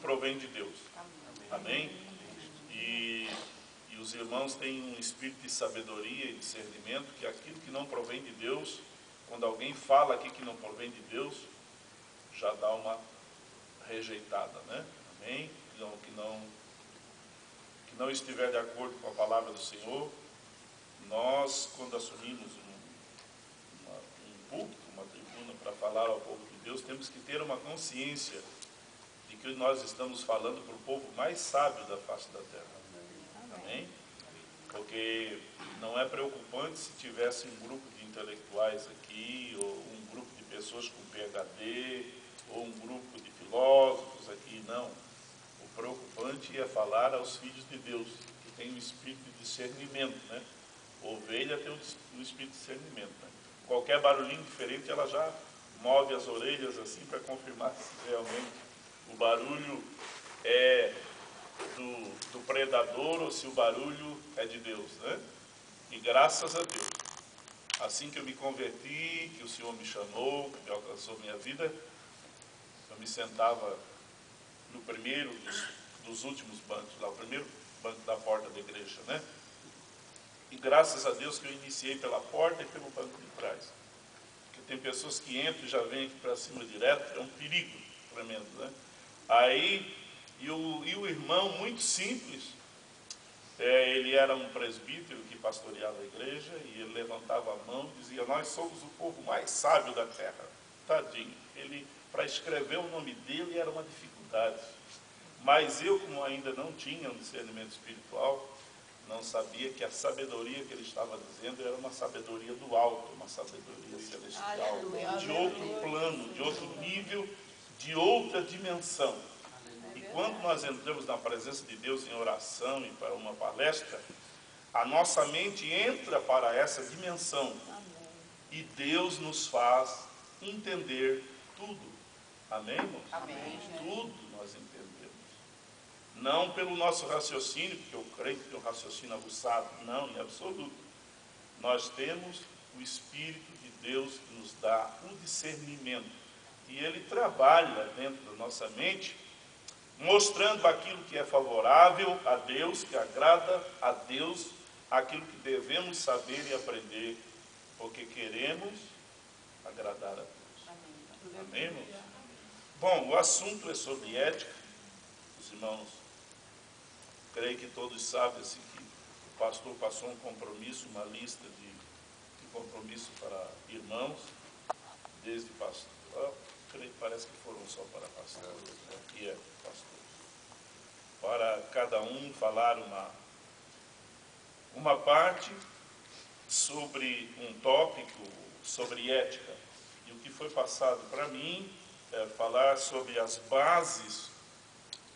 provém de Deus. Amém? E os irmãos têm um espírito de sabedoria e discernimento, que aquilo que não provém de Deus, quando alguém fala aqui que não provém de Deus, já dá uma rejeitada, né? Amém? Que não estiver de acordo com a palavra do Senhor, nós, quando assumimos um púlpito, uma tribuna para falar ao povo de Deus, temos que ter uma consciência de que nós estamos falando para o povo mais sábio da face da terra. Amém? Porque não é preocupante se tivesse um grupo de intelectuais aqui, ou um grupo de pessoas com PhD, ou um grupo de filósofos aqui, não. O preocupante é falar aos filhos de Deus, que tem um espírito de discernimento, né? Ovelha tem um espírito de discernimento, né? Qualquer barulhinho diferente, ela já move as orelhas assim para confirmar se realmente o barulho é do predador ou se o barulho é de Deus, né? E graças a Deus, assim que eu me converti, que o Senhor me chamou, que alcançou minha vida, eu me sentava no primeiro dos últimos bancos, lá, o primeiro banco da porta da igreja, né? E graças a Deus que eu iniciei pela porta e pelo banco de trás. Porque tem pessoas que entram e já vêm aqui para cima direto, é um perigo tremendo, né? Aí, e o irmão, muito simples, ele era um presbítero que pastoreava a igreja, e ele levantava a mão e dizia: nós somos o povo mais sábio da terra. Tadinho, para escrever o nome dele era uma dificuldade. Mas eu, como ainda não tinha um discernimento espiritual, não sabia que a sabedoria que ele estava dizendo era uma sabedoria do alto, uma sabedoria celestial, de outro plano, de outro nível, de outra dimensão. E quando nós entramos na presença de Deus em oração e para uma palestra, a nossa mente entra para essa dimensão e Deus nos faz entender tudo. Amém, irmãos? Amém. Tudo nós entendemos. Não pelo nosso raciocínio, porque eu creio que tem um raciocínio aguçado. Não, em absoluto. Nós temos o Espírito de Deus que nos dá o discernimento. E Ele trabalha dentro da nossa mente, mostrando aquilo que é favorável a Deus, que agrada a Deus, aquilo que devemos saber e aprender, porque queremos agradar a Deus. Amém, irmãos? Bom, o assunto é sobre ética. Os irmãos, creio que todos sabem assim, que o pastor passou um compromisso, uma lista de compromissos para irmãos, desde pastor, creio que parece que foram só para pastores, aqui é pastor. Para cada um falar uma parte sobre um tópico, sobre ética. E o que foi passado para mim é falar sobre as bases,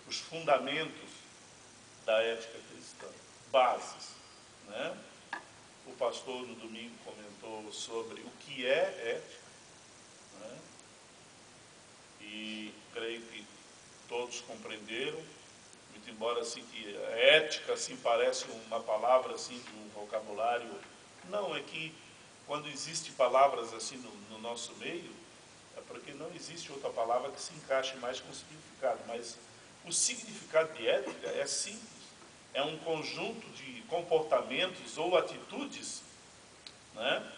os fundamentos da ética cristã. Bases, né? O pastor no domingo comentou sobre o que é ética, né? E creio que todos compreenderam, muito embora assim que a ética assim parece uma palavra assim de um vocabulário. Não, é que quando existe palavras assim no nosso meio, é porque não existe outra palavra que se encaixe mais com o significado. Mas o significado de ética é simples. É um conjunto de comportamentos ou atitudes, né,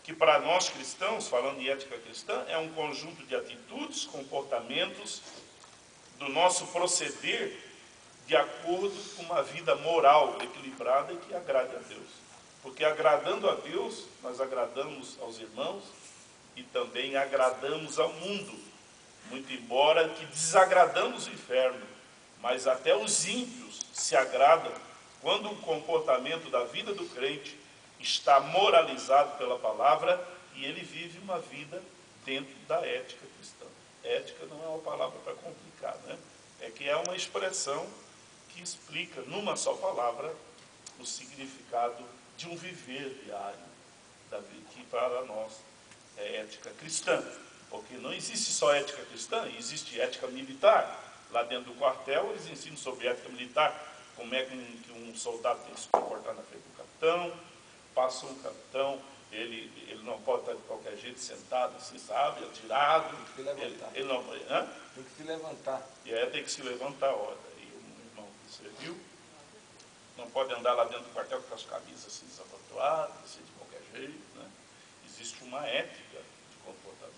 que para nós cristãos, falando de ética cristã, é um conjunto de atitudes, comportamentos do nosso proceder de acordo com uma vida moral equilibrada e que agrade a Deus. Porque agradando a Deus, nós agradamos aos irmãos e também agradamos ao mundo. Muito embora que desagradamos o inferno, mas até os ímpios se agradam quando o comportamento da vida do crente está moralizado pela palavra e ele vive uma vida dentro da ética cristã. Ética não é uma palavra para complicar, né? É que é uma expressão que explica numa só palavra o significado de um viver diário da vida, que para nós é ética cristã. Porque não existe só ética cristã, existe ética militar. Lá dentro do quartel eles ensinam sobre ética militar, como é que um soldado tem que se comportar na frente do capitão. Passa um capitão, Ele não pode estar de qualquer jeito sentado, assim, sabe, atirado. Tem que se levantar. Ele não, tem que se levantar. Tem que se levantar, olha. E o irmão que serviu não pode andar lá dentro do quartel com as camisas assim desabotoadas, assim, de qualquer jeito, né? Existe uma ética de comportamento.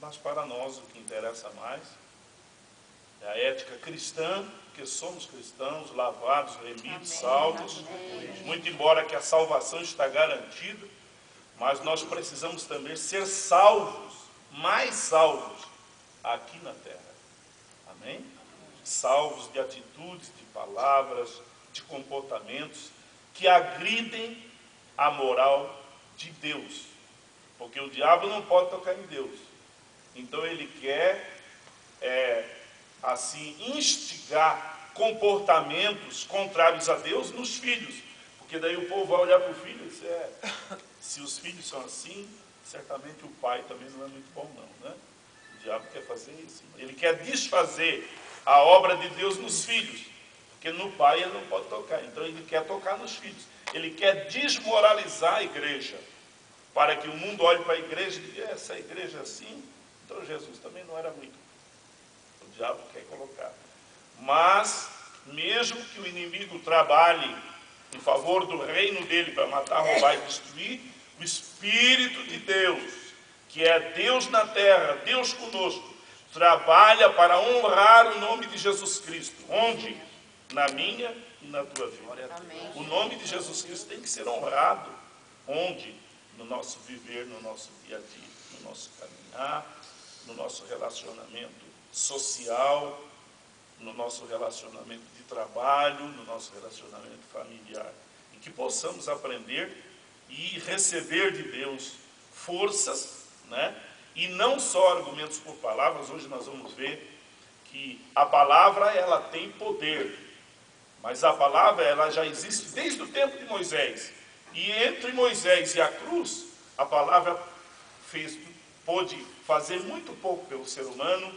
Mas para nós o que interessa mais é a ética cristã, porque somos cristãos, lavados, remidos, salvos. Muito embora que a salvação está garantida, mas nós precisamos também ser salvos, mais salvos, aqui na terra. Amém? Salvos de atitudes, de palavras, de comportamentos que agridem a moral de Deus. Porque o diabo não pode tocar em Deus. Então ele quer, assim, instigar comportamentos contrários a Deus nos filhos. Porque daí o povo vai olhar para o filho e dizer, se os filhos são assim, certamente o pai também não é muito bom não, né? O diabo quer fazer isso. Ele quer desfazer a obra de Deus nos filhos. Porque no pai ele não pode tocar. Então ele quer tocar nos filhos. Ele quer desmoralizar a igreja. Para que o mundo olhe para a igreja e diga, essa igreja é assim, então Jesus também não era muito. O diabo quer colocar. Mas, mesmo que o inimigo trabalhe em favor do reino dele para matar, roubar e destruir, o Espírito de Deus, que é Deus na terra, Deus conosco, trabalha para honrar o nome de Jesus Cristo. Onde? Na minha e na tua vida. Amém. O nome de Jesus Cristo tem que ser honrado. Onde? No nosso viver, no nosso dia a dia, no nosso caminhar, no nosso relacionamento social, no nosso relacionamento de trabalho, no nosso relacionamento familiar. E que possamos aprender e receber de Deus forças, né? E não só argumentos por palavras. Hoje nós vamos ver que a palavra ela tem poder, mas a palavra ela já existe desde o tempo de Moisés. E entre Moisés e a cruz, a palavra pôde fazer muito pouco pelo ser humano,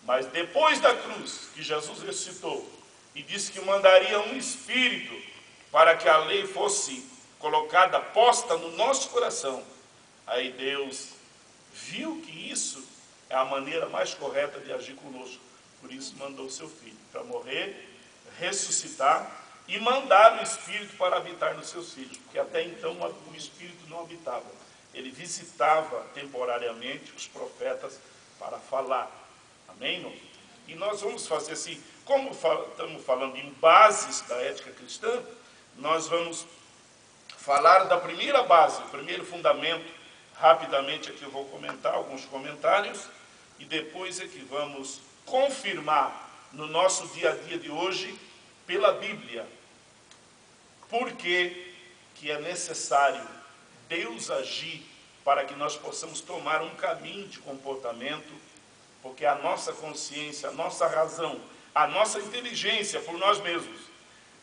mas depois da cruz, que Jesus ressuscitou, e disse que mandaria um Espírito para que a lei fosse colocada, posta no nosso coração, aí Deus viu que isso é a maneira mais correta de agir conosco. Por isso mandou o seu Filho, para morrer, ressuscitar, e mandar o Espírito para habitar nos seus filhos, porque até então o Espírito não habitava. Ele visitava temporariamente os profetas para falar. Amém, irmão? E nós vamos fazer assim, como estamos falando em bases da ética cristã, nós vamos falar da primeira base, o primeiro fundamento. Rapidamente aqui eu vou comentar alguns comentários, e depois é que vamos confirmar no nosso dia a dia de hoje, pela Bíblia, por que é necessário Deus agir para que nós possamos tomar um caminho de comportamento, porque a nossa consciência, a nossa razão, a nossa inteligência por nós mesmos,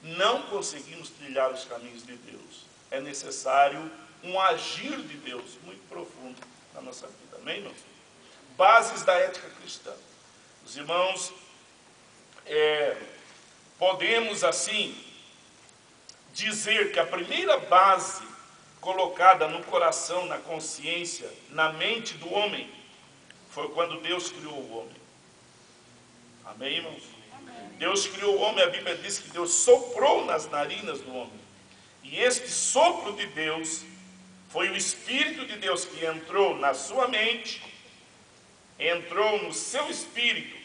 não conseguimos trilhar os caminhos de Deus. É necessário um agir de Deus muito profundo na nossa vida. Amém, irmãos? Bases da ética cristã. Os irmãos, podemos assim dizer que a primeira base colocada no coração, na consciência, na mente do homem, foi quando Deus criou o homem. Amém, irmãos? Amém. Deus criou o homem, a Bíblia diz que Deus soprou nas narinas do homem. E este sopro de Deus foi o Espírito de Deus que entrou na sua mente, entrou no seu espírito.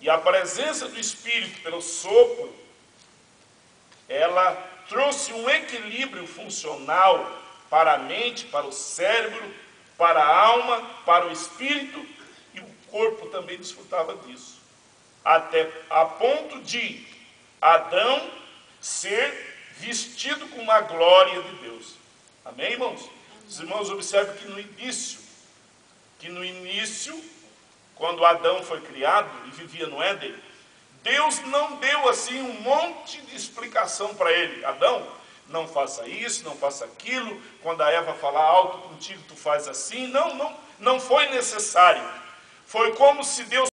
E a presença do Espírito pelo sopro, ela trouxe um equilíbrio funcional para a mente, para o cérebro, para a alma, para o espírito, e o corpo também desfrutava disso. Até a ponto de Adão ser vestido com uma glória de Deus. Amém, irmãos? Os irmãos observam que no início, quando Adão foi criado e vivia no Éden, Deus não deu assim um monte de explicação para ele. Adão, não faça isso, não faça aquilo. Quando a Eva falar alto contigo, tu faz assim. Não foi necessário. Foi como se Deus